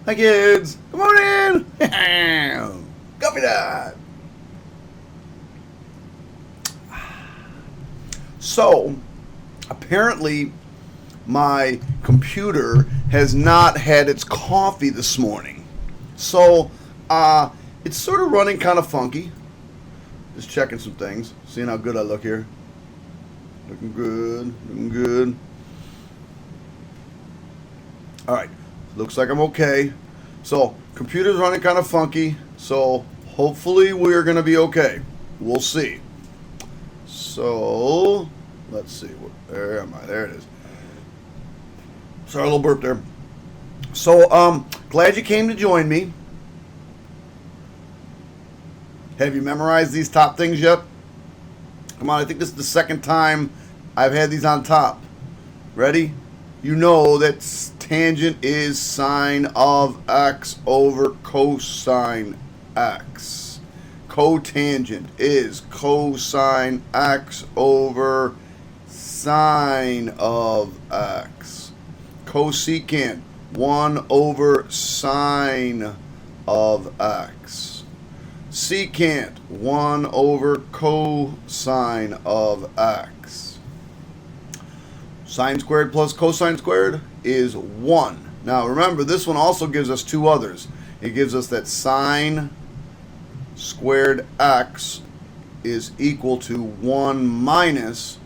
Hi kids, come on in. Coffee time. So, apparently my computer has not had its coffee this morning. So, it's sort of running kind of funky. Just checking some things, seeing how good I look here. Looking good, looking good. Alright, looks like I'm okay. So, computer's running kind of funky, so hopefully we're going to be okay. We'll see. So, let's see. Where am I? There it is. Sorry, a little burp there. So, glad you came to join me. Have you memorized these top things yet? Come on, I think this is the second time I've had these on top. Ready? You know that tangent is sine of x over cosine x. Cotangent is cosine x over sine of x. Cosecant, 1 over sine of x. Secant, 1 over cosine of x. Sine squared plus cosine squared is 1. Now remember, this one also gives us two others. It gives us that sine squared x is equal to 1 minus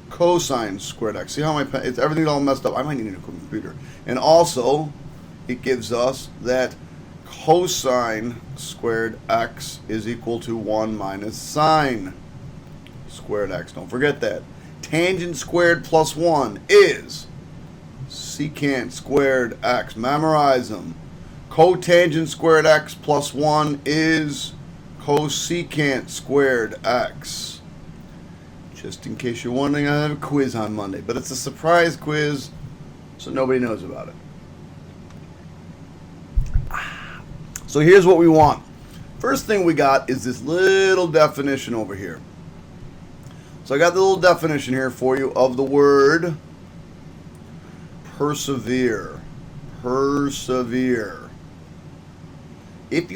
cosine squared x. See how my pen, it's everything's all messed up. I might need a new computer. And also, it gives us that cosine squared x is equal to 1 minus sine squared x. Don't forget that. Tangent squared plus 1 is secant squared x. Memorize them. Cotangent squared x plus 1 is cosecant squared x. Just in case you're wondering, I have a quiz on Monday, but it's a surprise quiz, so nobody knows about it. So here's what we want. First thing we got is this little definition over here. So I got the little definition here for you of the word persevere. Persevere. If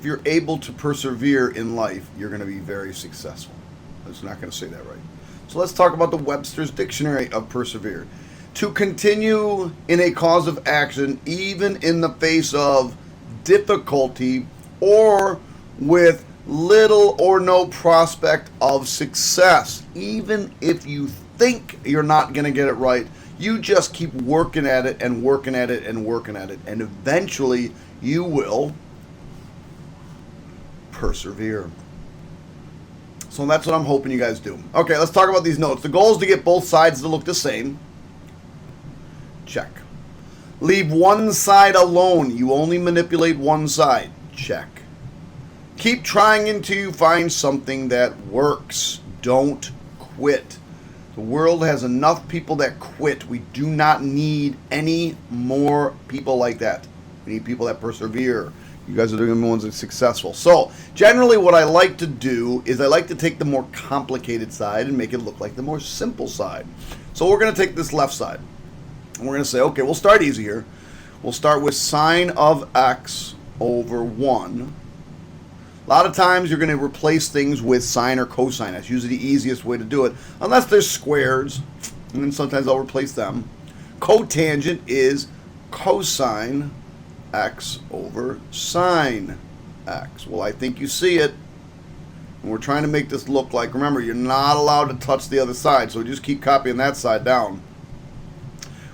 you're able to persevere in life, you're going to be very successful. I was not going to say that right. So let's talk about the Webster's Dictionary of persevere. To continue in a cause of action, even in the face of difficulty or with little or no prospect of success. Even if you think you're not going to get it right, you just keep working at it and working at it and working at it, and eventually you will persevere. So that's what I'm hoping you guys do. Okay, let's talk about these notes. The goal is to get both sides to look the same. Check. Leave one side alone. You only manipulate one side. Check. Keep trying until you find something that works. Don't quit. The world has enough people that quit. We do not need any more people like that. We need people that persevere. You guys are doing the ones that are successful. So, generally what I like to do is I like to take the more complicated side and make it look like the more simple side. So we're going to take this left side. And we're going to say, okay, we'll start easy here. We'll start with sine of x over 1. A lot of times you're going to replace things with sine or cosine. That's usually the easiest way to do it. Unless there's squares, and then sometimes I'll replace them. Cotangent is cosine x over sine x. Well, I think you see it. And we're trying to make this look like, remember, you're not allowed to touch the other side, so just keep copying that side down.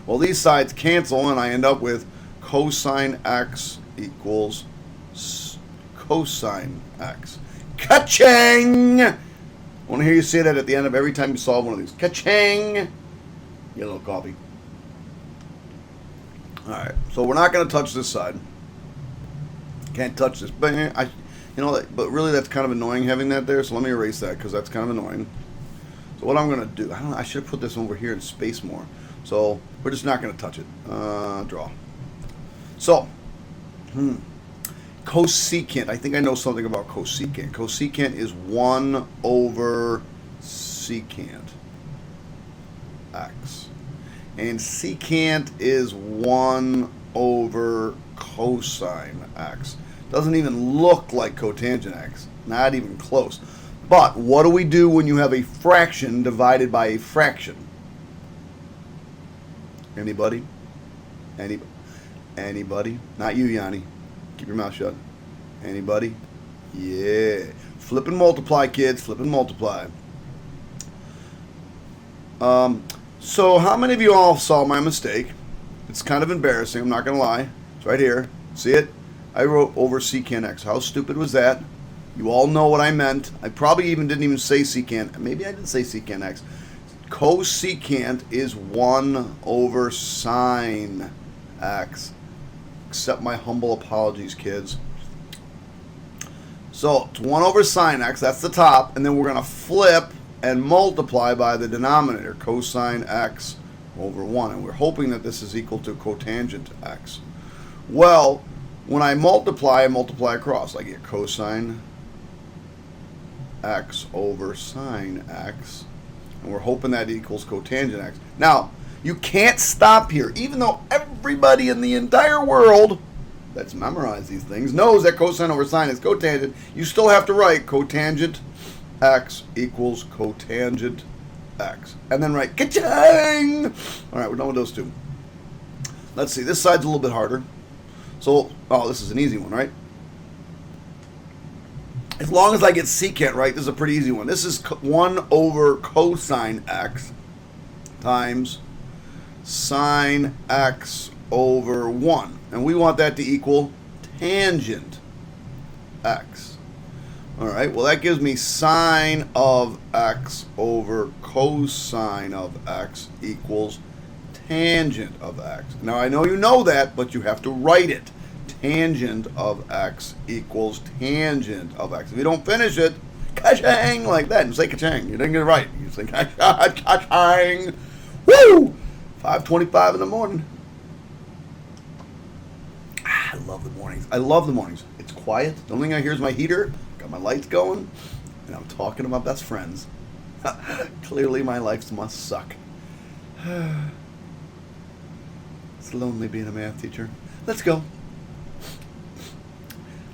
Well, these sides cancel, and I end up with cosine x equals cosine x. Ka-ching! I want to hear you say that at the end of every time you solve one of these. Ka-ching! Get a little coffee. Alright, so we're not going to touch this side. Can't touch this. But, but really that's kind of annoying having that there, so let me erase that because that's kind of annoying. So what I'm going to do, I should have put this over here in space more. So we're just not going to touch it. Draw. So, cosecant. I think I know something about cosecant. Cosecant is 1 over secant. x. And secant is 1 over cosine x. Doesn't even look like cotangent x. Not even close. But what do we do when you have a fraction divided by a fraction? Anybody? Anybody? Not you, Yanni. Keep your mouth shut. Anybody? Yeah. Flip and multiply, kids. Flip and multiply. So how many of you all saw my mistake? It's kind of embarrassing, I'm not going to lie. It's right here. See it? I wrote over secant x. How stupid was that? You all know what I meant. I probably didn't even say secant. Maybe I did say secant x. Cosecant is 1 over sine x. Accept my humble apologies, kids. So it's 1 over sine x. That's the top. And then we're going to flip and multiply by the denominator, cosine x over 1. And we're hoping that this is equal to cotangent x. Well, when I multiply across. I get cosine x over sine x. And we're hoping that equals cotangent x. Now, you can't stop here. Even though everybody in the entire world that's memorized these things knows that cosine over sine is cotangent, you still have to write cotangent x equals cotangent x. And then write ka-chang! All right, we're done with those two. Let's see. This side's a little bit harder. So, this is an easy one, right? As long as I get secant right, this is a pretty easy one. This is 1 over cosine x times sine x over 1. And we want that to equal tangent x. All right, well, that gives me sine of x over cosine of x equals tangent of x. Now, I know you know that, but you have to write it. Tangent of x equals tangent of x. If you don't finish it, ka-chang, like that, and say ka-chang. You didn't get it right. You say ka-chang. Woo! 5:25 in the morning. I love the mornings. I love the mornings. It's quiet. The only thing I hear is my heater. Got my lights going, and I'm talking to my best friends. Clearly, my life must suck. It's lonely being a math teacher. Let's go.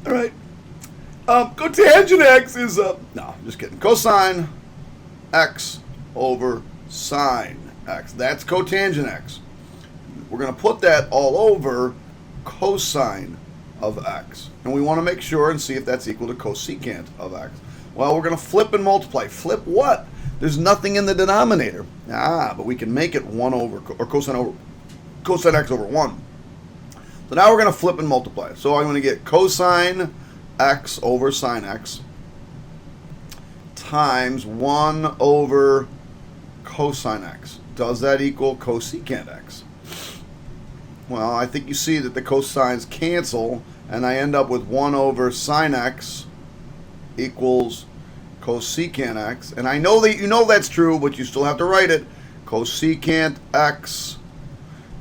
All right. Cotangent x is no, I'm just kidding. Cosine x over sine x. That's cotangent x. We're going to put that all over cosine of x. And we want to make sure and see if that's equal to cosecant of x. Well, we're going to flip and multiply. Flip what? There's nothing in the denominator. But we can make it 1 over, or cosine x over 1. So now we're going to flip and multiply. So I'm going to get cosine x over sine x times 1 over cosine x. Does that equal cosecant x? Well, I think you see that the cosines cancel, and I end up with 1 over sine x equals cosecant x. And I know that you know that's true, but you still have to write it. Cosecant x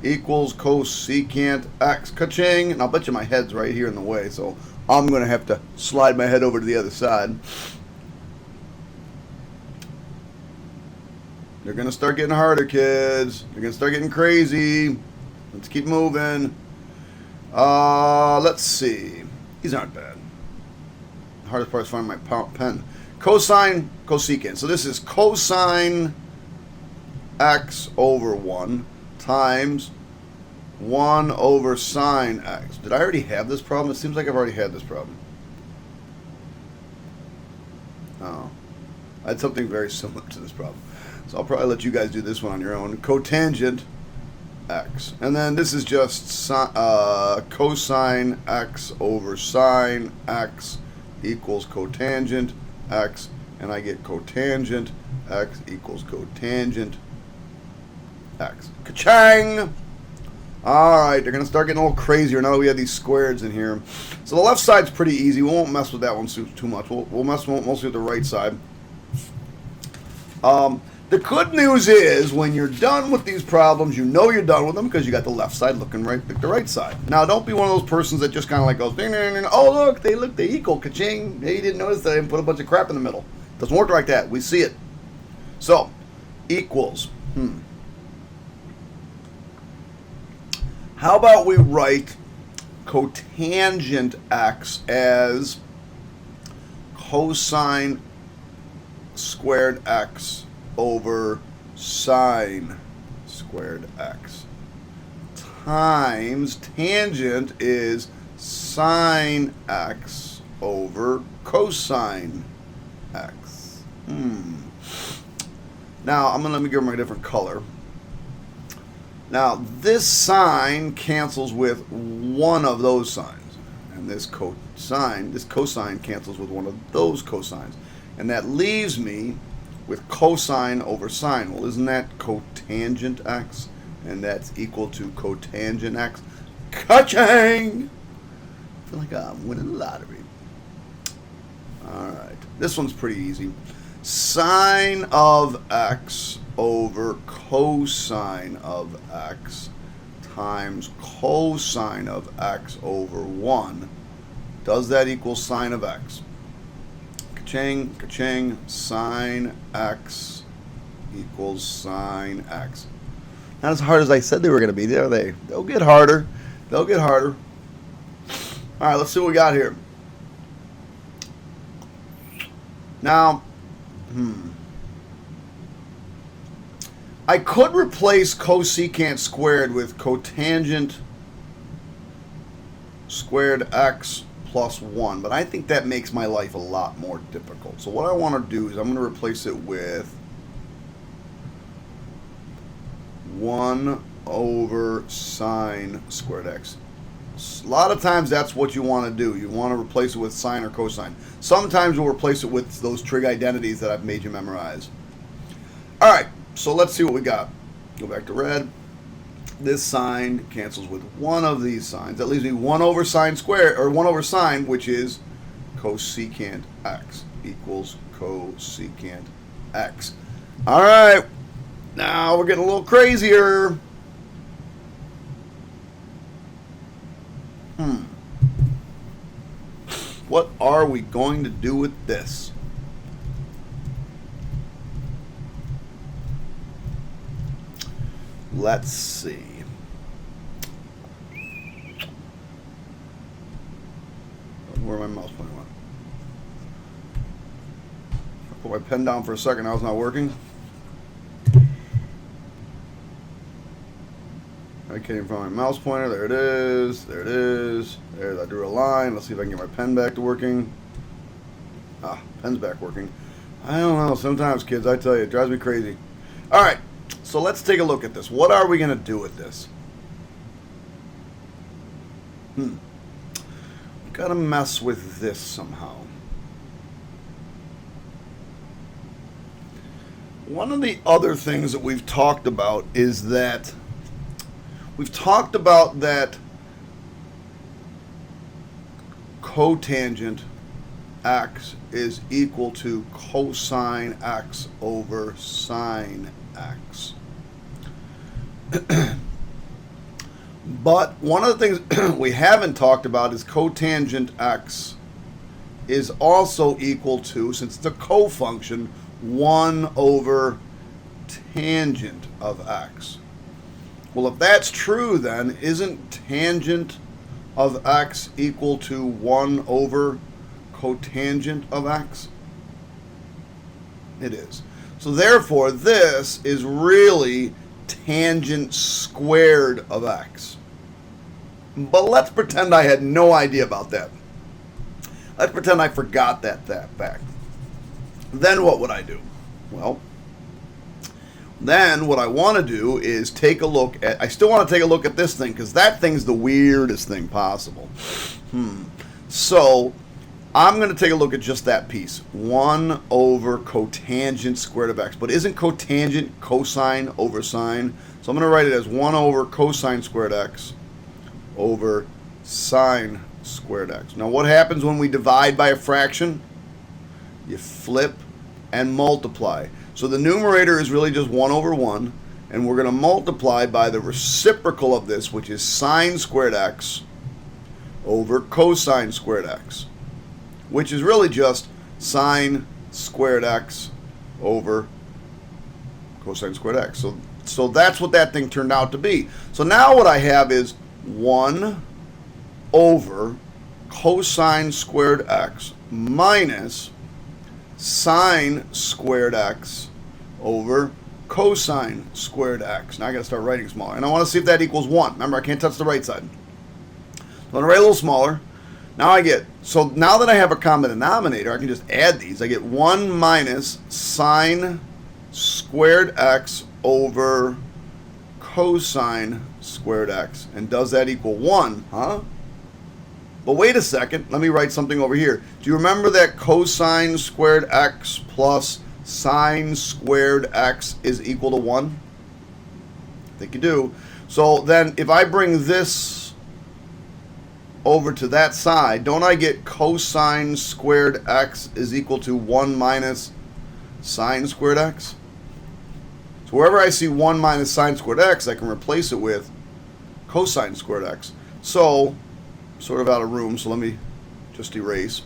equals cosecant x. Ka-ching! And I'll bet you my head's right here in the way, so I'm going to have to slide my head over to the other side. They're going to start getting harder, kids. They're going to start getting crazy. Let's keep moving. Let's see. These aren't bad. The hardest part is finding my pen. Cosine, cosecant. So this is cosine x over 1 times 1 over sine x. Did I already have this problem? It seems like I've already had this problem. Oh. I had something very similar to this problem. So I'll probably let you guys do this one on your own. Cotangent x. And then this is just cosine x over sine x equals cotangent x. And I get cotangent x equals cotangent x. Ka-chang! Alright, they're going to start getting a little crazier now that we have these squares in here. So the left side's pretty easy. We won't mess with that one too much. We'll mess mostly with the right side. The good news is when you're done with these problems, you know you're done with them because you got the left side looking right like the right side. Now, don't be one of those persons that just kind of like goes, ding, ding, ding, oh, look, they equal, ka-ching. Hey, you didn't notice that I didn't put a bunch of crap in the middle. Doesn't work like that. We see it. So, equals. How about we write cotangent x as cosine squared x over sine squared x times tangent is sine x over cosine x. Now, let me give them a different color. Now, this sine cancels with one of those sines. And this cosine cancels with one of those cosines. And that leaves me with cosine over sine. Well, isn't that cotangent x? And that's equal to cotangent x. Ka-ching! I feel like I'm winning the lottery. Alright, this one's pretty easy. Sine of x over cosine of x times cosine of x over 1. Does that equal sine of x? Ka-ching, ka-ching, sine x equals sine x. Not as hard as I said they were going to be, are they? They'll get harder. They'll get harder. All right, let's see what we got here. Now, I could replace cosecant squared with cotangent squared x plus 1, but I think that makes my life a lot more difficult. So what I want to do is I'm going to replace it with 1 over sine squared x. A lot of times that's what you want to do. You want to replace it with sine or cosine. Sometimes you'll replace it with those trig identities that I've made you memorize. All right, so let's see what we got. Go back to red. This sine cancels with one of these sines. That leaves me 1 over sine squared, or 1 over sine, which is cosecant x equals cosecant x. All right, now we're getting a little crazier. What are we going to do with this? Let's see. Where my mouse pointer went? I put my pen down for a second. Now it's not working. I can't even find my mouse pointer. There it is. There it is. There, I drew a line. Let's see if I can get my pen back to working. Ah, pen's back working. I don't know. Sometimes, kids, I tell you, it drives me crazy. All right. So let's take a look at this. What are we going to do with this? We've got to mess with this somehow. One of the other things that we've talked about is that cotangent x is equal to cosine x over sine x. But one of the things we haven't talked about is cotangent x is also equal to, since it's a cofunction, 1 over tangent of x. Well, if that's true, then isn't tangent of x equal to 1 over cotangent of x? It is. So therefore, this is really tangent squared of x. But let's pretend I had no idea about that. Let's pretend I forgot that fact. Then what would I do? Well, then what I want to do is take a look at, I still want to take a look at this thing, because that thing's the weirdest thing possible. So I'm going to take a look at just that piece. 1 over cotangent squared of x. But isn't cotangent cosine over sine? So I'm going to write it as 1 over cosine squared x over sine squared x. Now what happens when we divide by a fraction? You flip and multiply. So the numerator is really just 1 over 1. And we're going to multiply by the reciprocal of this, which is sine squared x over cosine squared x, which is really just sine squared x over cosine squared x. So that's what that thing turned out to be. So now what I have is 1 over cosine squared x minus sine squared x over cosine squared x. Now I got to start writing smaller. And I want to see if that equals 1. Remember, I can't touch the right side. I'm going to write a little smaller. Now I get, so now that I have a common denominator, I can just add these. I get 1 minus sine squared x over cosine squared x. And does that equal 1? Huh? But wait a second. Let me write something over here. Do you remember that cosine squared x plus sine squared x is equal to 1? I think you do. So then if I bring this over to that side, don't I get cosine squared x is equal to 1 minus sine squared x? So wherever I see 1 minus sine squared x, I can replace it with cosine squared x. So, sort of out of room, so let me just erase.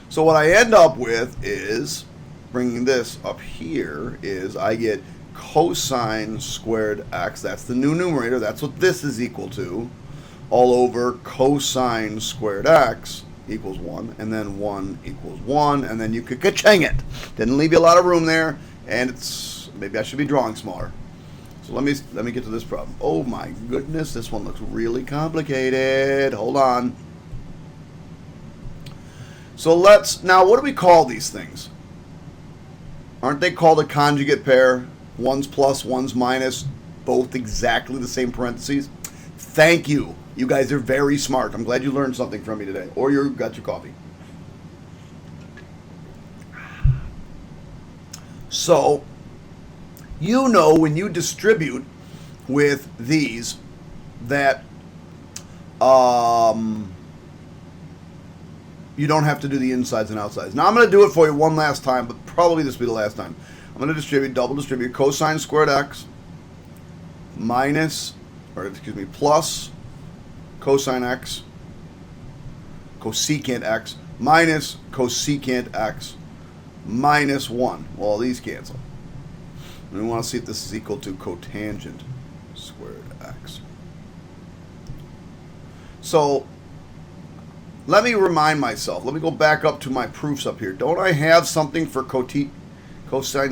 So what I end up with is, bringing this up here, is I get cosine squared x, that's the new numerator, that's what this is equal to, all over cosine squared x equals 1, and then 1 equals 1, and then you could ka-ching it. Didn't leave you a lot of room there, and it's, maybe I should be drawing smaller. So let me get to this problem. Oh my goodness, this one looks really complicated. Hold on. So now what do we call these things? Aren't they called a conjugate pair? One's plus, one's minus, both exactly the same parentheses. Thank you. You guys are very smart. I'm glad you learned something from me today. Or you got your coffee. So, you know when you distribute with these that you don't have to do the insides and outsides. Now I'm going to do it for you one last time, but probably this will be the last time. I'm going to distribute, double distribute, cosine squared x minus, or excuse me, plus cosine x, cosecant x, minus cosecant x, minus 1. Well, these cancel. And we want to see if this is equal to cotangent squared x. So, let me remind myself. Let me go back up to my proofs up here. Don't I have something for cosine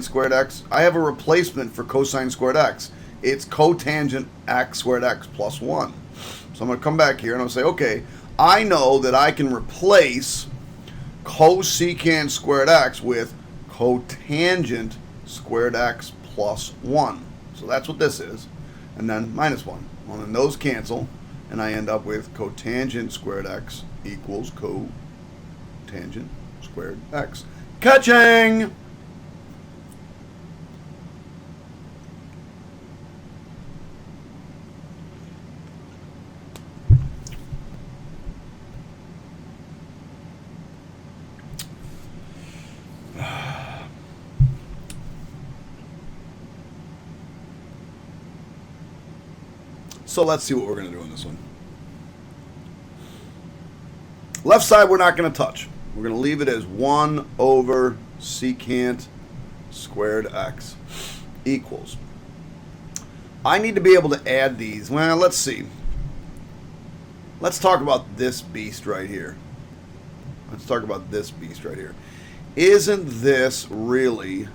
squared x? I have a replacement for cosine squared x. It's cotangent x squared x plus 1. So I'm going to come back here and I'll say, okay, I know that I can replace cosecant squared x with cotangent squared x plus 1. So that's what this is. And then minus 1. Well, then those cancel, and I end up with cotangent squared x equals cotangent squared x. Ka-ching! So let's see what we're going to do in this one. Left side we're not going to touch. We're going to leave it as 1 over secant squared x equals. I need to be able to add these. Well, let's see. Let's talk about this beast right here. Let's talk about this beast right here. Isn't this really...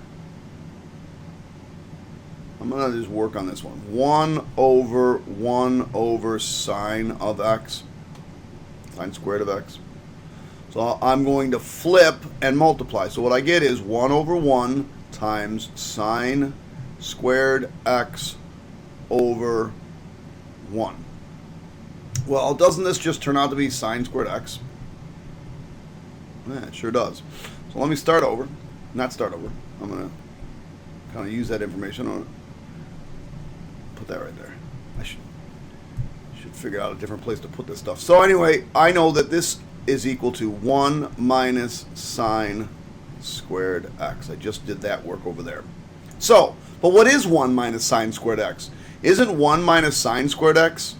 I'm going to just work on this one. 1 over sine of x. Sine squared of x. So I'm going to flip and multiply. So what I get is 1 over 1 times sine squared x over 1. Well, doesn't this just turn out to be sine squared x? Yeah, it sure does. So let me start over. Not start over. I'm going to kind of use that information on it. Put that right there. I should figure out a different place to put this stuff. So anyway, I know that this is equal to 1 minus sine squared x. I just did that work over there. So, but what is 1 minus sine squared x? Isn't 1 minus sine squared x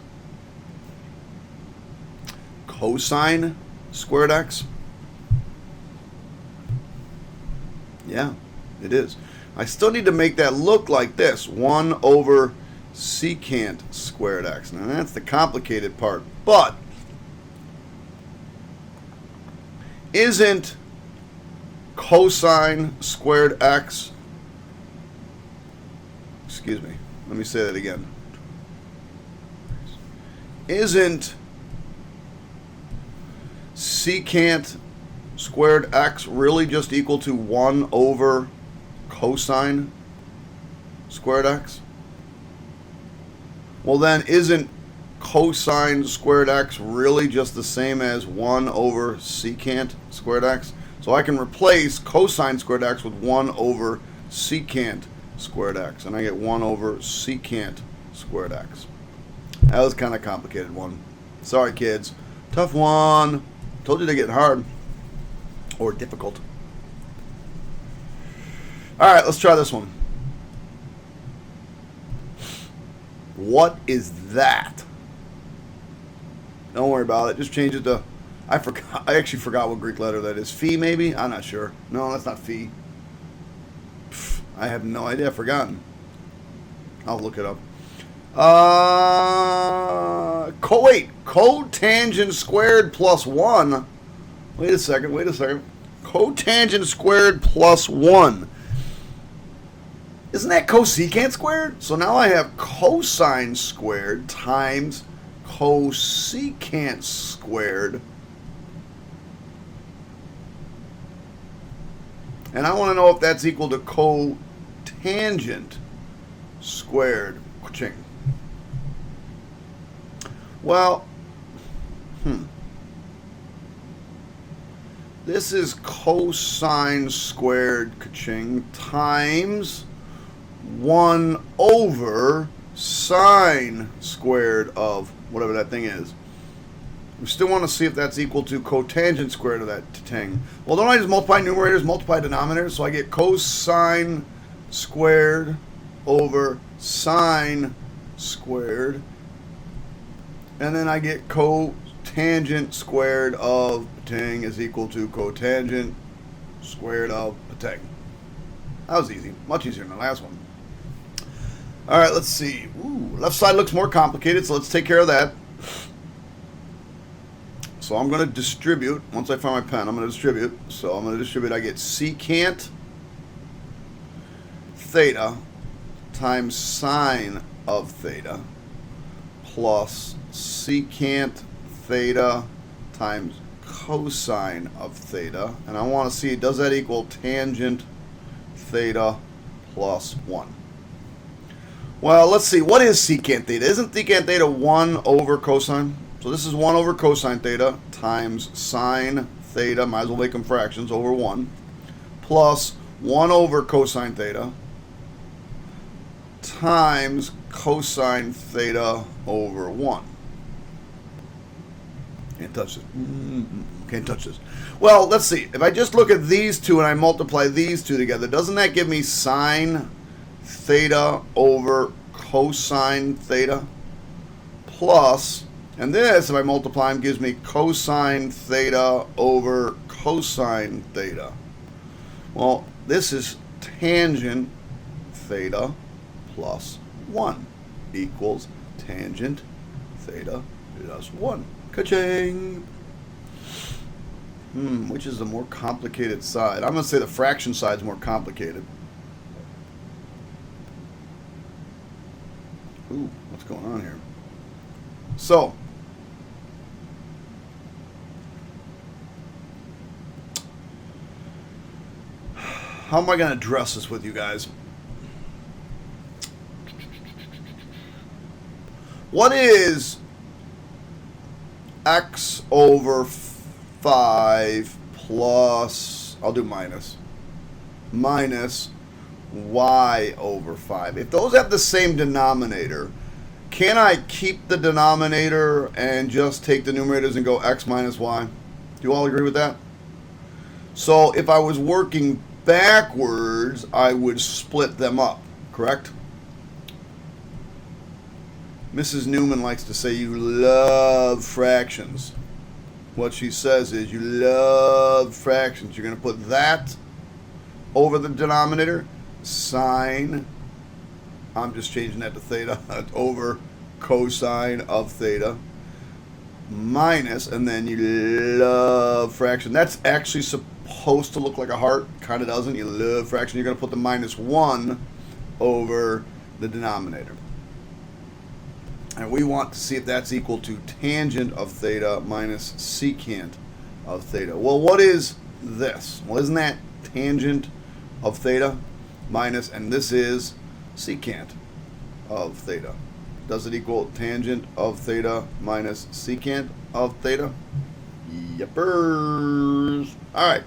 cosine squared x? Yeah, it is. I still need to make that look like this. 1 over secant squared x. Now that's the complicated part. But isn't cosine squared x, excuse me, let me say that again. Isn't secant squared x really just equal to 1 over cosine squared x? Well then, isn't cosine squared x really just the same as 1 over secant squared x? So I can replace cosine squared x with 1 over secant squared x, and I get 1 over secant squared x. That was kind of a complicated one. Sorry, kids. Tough one. Told you they're getting hard. Or difficult. Alright, let's try this one. What is that? Don't worry about it. Just change it to... I actually forgot what Greek letter that is. Phi, maybe? I'm not sure. No, that's not phi. I have no idea. I've forgotten. I'll look it up. Wait. Cotangent squared plus 1. Wait a second. Cotangent squared plus 1. Isn't that cosecant squared? So now I have cosine squared times cosecant squared. And I want to know if that's equal to cotangent squared. Ching. Well, this is cosine squared ka-ching times 1 over sine squared of whatever that thing is. We still want to see if that's equal to cotangent squared of that thing. Well, don't I just multiply numerators, multiply denominators? So I get cosine squared over sine squared. And then I get cotangent squared of thing is equal to cotangent squared of thing. That was easy. Much easier than the last one. All right, let's see. Ooh, left side looks more complicated, so let's take care of that. So I'm going to distribute. Once I find my pen, I'm going to distribute. So I'm going to distribute. I get secant theta times sine of theta plus secant theta times cosine of theta. And I want to see, does that equal tangent theta plus 1? Well, let's see. What is secant theta? Isn't secant theta 1 over cosine? So this is 1 over cosine theta times sine theta, might as well make them fractions, over 1, plus 1 over cosine theta times cosine theta over 1. Can't touch this. Can't touch this. Well, let's see. If I just look at these two and I multiply these two together, doesn't that give me sine theta over cosine theta? Plus, and this, if I multiply them, gives me cosine theta over cosine theta. Well, this is tangent theta plus 1 equals tangent theta plus 1. Ka-ching! Which is the more complicated side? I'm going to say the fraction side is more complicated. Ooh, what's going on here? So, how am I going to address this with you guys? What is x over 5 plus, I'll do minus y over 5. If those have the same denominator, can I keep the denominator and just take the numerators and go x minus y? Do you all agree with that? So if I was working backwards, I would split them up, correct? Mrs. Newman likes to say you love fractions. What she says is you love fractions. You're going to put that over the denominator, sine I'm just changing that to theta, over cosine of theta minus, and then you love fraction. That's actually supposed to look like a heart. Kind of doesn't. You love fraction. You're going to put the minus 1 over the denominator. And we want to see if that's equal to tangent of theta minus secant of theta. Well, what is this? Well, isn't that tangent of theta minus, and this is secant of theta. Does it equal tangent of theta minus secant of theta? Yepers. All right.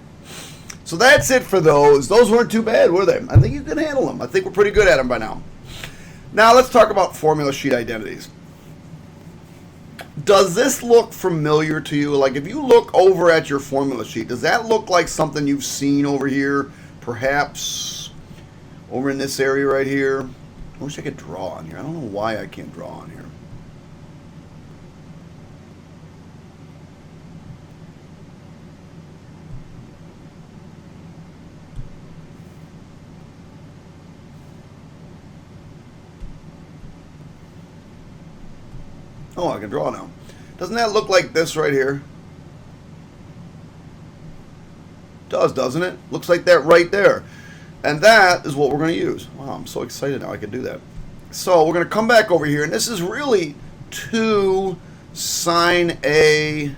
So that's it for those. Those weren't too bad, were they? I think you can handle them. I think we're pretty good at them by now. Now let's talk about formula sheet identities. Does this look familiar to you? Like if you look over at your formula sheet, does that look like something you've seen over here? Perhaps over in this area right here? I wish I could draw on here. I don't know why I can't draw on here. Oh, I can draw now. Doesn't that look like this right here? Does, doesn't it? Looks like that right there. And that is what we're going to use. Wow, I'm so excited now I can do that. So we're going to come back over here, and this is really 2 sine A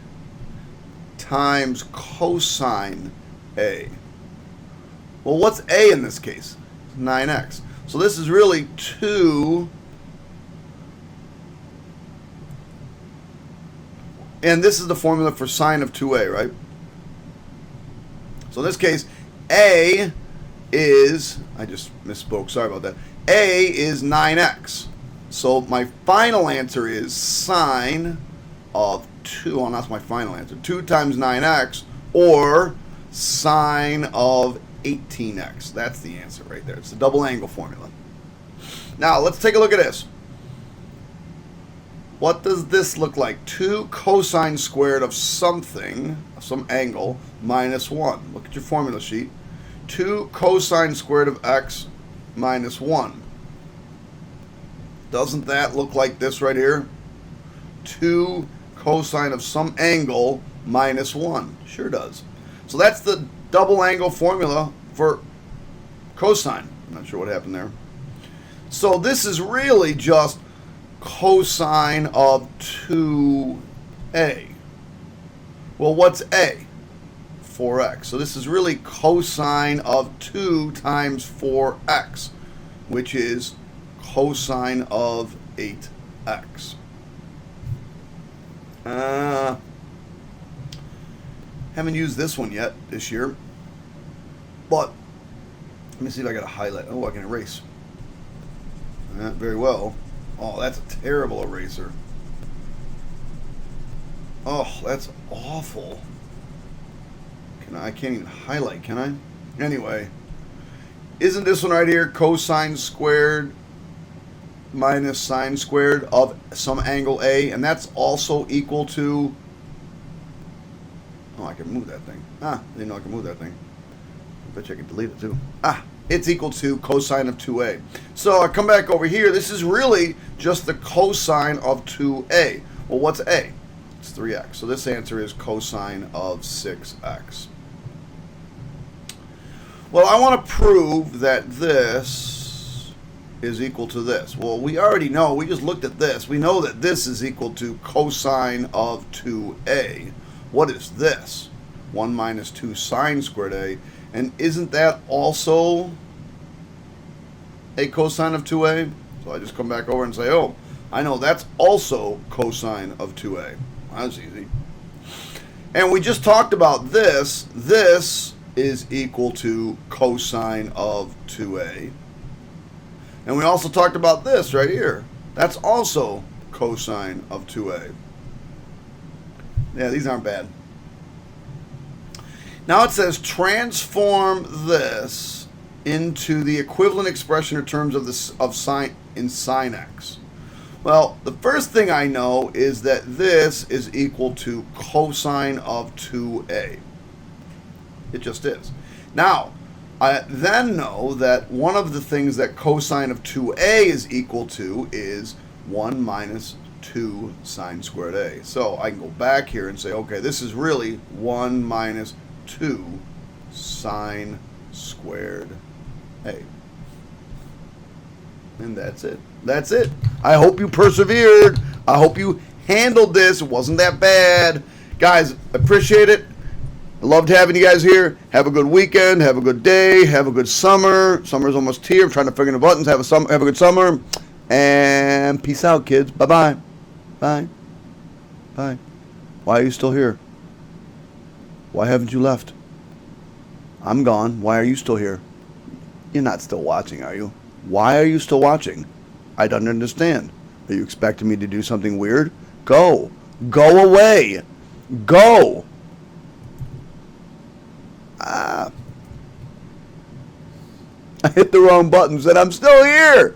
times cosine A. Well, what's A in this case? 9x. So this is really 2, and this is the formula for sine of 2A, right? So in this case, A is, I just misspoke, sorry about that. A is 9x. So my final answer is sine of 2, well, that's my final answer, 2 times 9x, or sine of 18x. That's the answer right there. It's the double angle formula. Now, let's take a look at this. What does this look like? 2 cosine squared of something, of some angle, minus 1. Look at your formula sheet. 2 cosine squared of x minus 1. Doesn't that look like this right here? 2 cosine of some angle minus 1. Sure does. So that's the double angle formula for cosine. I'm not sure what happened there. So this is really just cosine of 2a. Well, what's a? 4x. So this is really cosine of 2 times 4x, which is cosine of 8x. Haven't used this one yet this year, but let me see if I got a highlight. Oh, I can erase. Very well. Oh, that's a terrible eraser. Oh, that's awful. I can't even highlight, can I? Anyway, isn't this one right here cosine squared minus sine squared of some angle A, and that's also equal to, oh, I can move that thing. I didn't know I could move that thing. I bet you I can delete it too. It's equal to cosine of 2a. So I come back over here. This is really just the cosine of 2a. Well, what's a? It's 3x. So this answer is cosine of 6x. Well, I want to prove that this is equal to this. Well, we already know. We just looked at this. We know that this is equal to cosine of 2a. What is this? 1 minus 2 sine squared a. And isn't that also a cosine of 2a? So I just come back over and say, oh, I know that's also cosine of 2a. That's easy. And we just talked about this. This is equal to cosine of 2a. And we also talked about this right here. That's also cosine of 2a. Yeah, these aren't bad. Now it says transform this into the equivalent expression in terms of this of sine in sine x. Well, the first thing I know is that this is equal to cosine of 2a. It just is. Now, I then know that one of the things that cosine of 2a is equal to is 1 minus 2 sine squared a. So I can go back here and say, okay, this is really 1 minus 2 sine squared a. And that's it. That's it. I hope you persevered. I hope you handled this. It wasn't that bad. Guys, appreciate it. I loved having you guys here. Have a good weekend. Have a good day. Have a good summer. Summer's almost here. I'm trying to figure the buttons. Have a good summer. And peace out, kids. Bye-bye. Bye. Bye. Why are you still here? Why haven't you left? I'm gone. Why are you still here? You're not still watching, are you? Why are you still watching? I don't understand. Are you expecting me to do something weird? Go. Go away. Go. I hit the wrong buttons and I'm still here.